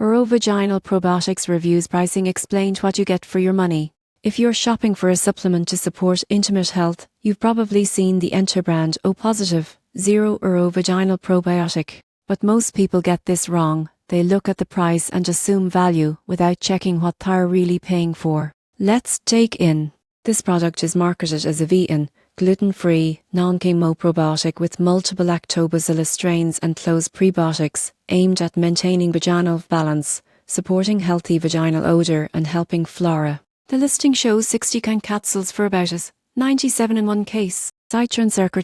URO Vaginal Probiotics reviews pricing explained what you get for your money. If you're shopping for a supplement to support intimate health, you've probably seen the Enter brand O Positive 0 URO Vaginal Probiotic. But most people get this wrong. They look at the price and assume value without checking what they're really paying for. Let's take in. This product is marketed as a vegan, gluten-free, non-GMO probiotic with multiple lactobacillus strains and closed prebiotics, aimed at maintaining vaginal balance, supporting healthy vaginal odor and helping flora. The listing shows 60 capsules for about us, 97 in one case. Citron circ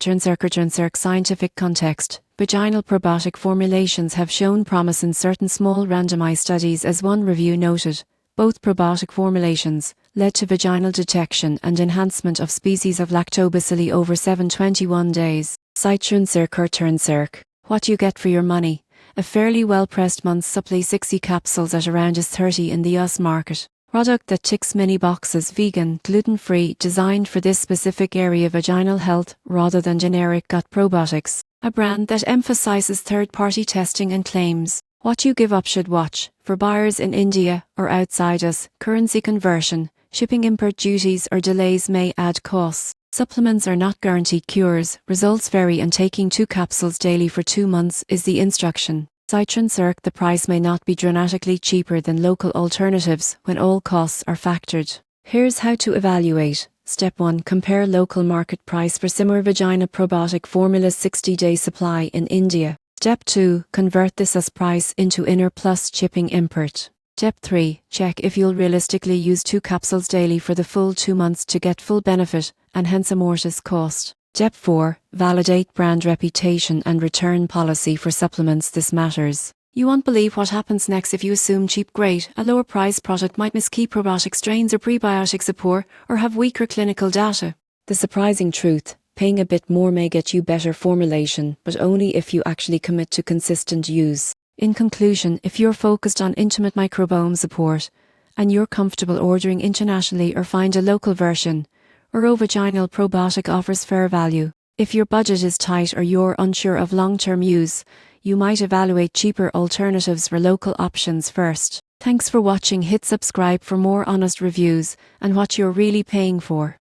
scientific context. Vaginal probiotic formulations have shown promise in certain small randomized studies, as one review noted. Both probiotic formulations led to vaginal detection and enhancement of species of lactobacilli over 721 days. Citron circ. What you get for your money. A fairly well-pressed month's supply, 60 capsules at around is 30 in the US market. Product that ticks many boxes: vegan, gluten-free, designed for this specific area of vaginal health rather than generic gut probiotics. A brand that emphasizes third-party testing and claims. What you give up should watch. For buyers in India or outside us, currency conversion, shipping, import duties or delays may add costs. Supplements are not guaranteed cures. Results vary, and taking 2 capsules daily for 2 months is the instruction. Citron circ. The price may not be dramatically cheaper than local alternatives when all costs are factored. Here's how to evaluate. Step 1. Compare local market price for similar vagina probiotic formulas, 60-day supply in India. Step 2. Convert this as price into inner plus shipping import. Step 3. Check if you'll realistically use 2 capsules daily for the full 2 months to get full benefit, and hence amortize cost. Step 4. Validate brand reputation and return policy for supplements. This matters. You won't believe what happens next if you assume cheap, great, a lower price product might miss key probiotic strains or prebiotic support or have weaker clinical data. The surprising truth: paying a bit more may get you better formulation, but only if you actually commit to consistent use. In conclusion, if you're focused on intimate microbiome support and you're comfortable ordering internationally or find a local version, URO Vaginal Probiotic offers fair value. If your budget is tight or you're unsure of long-term use, you might evaluate cheaper alternatives for local options first. Thanks for watching. Hit subscribe for more honest reviews and what you're really paying for.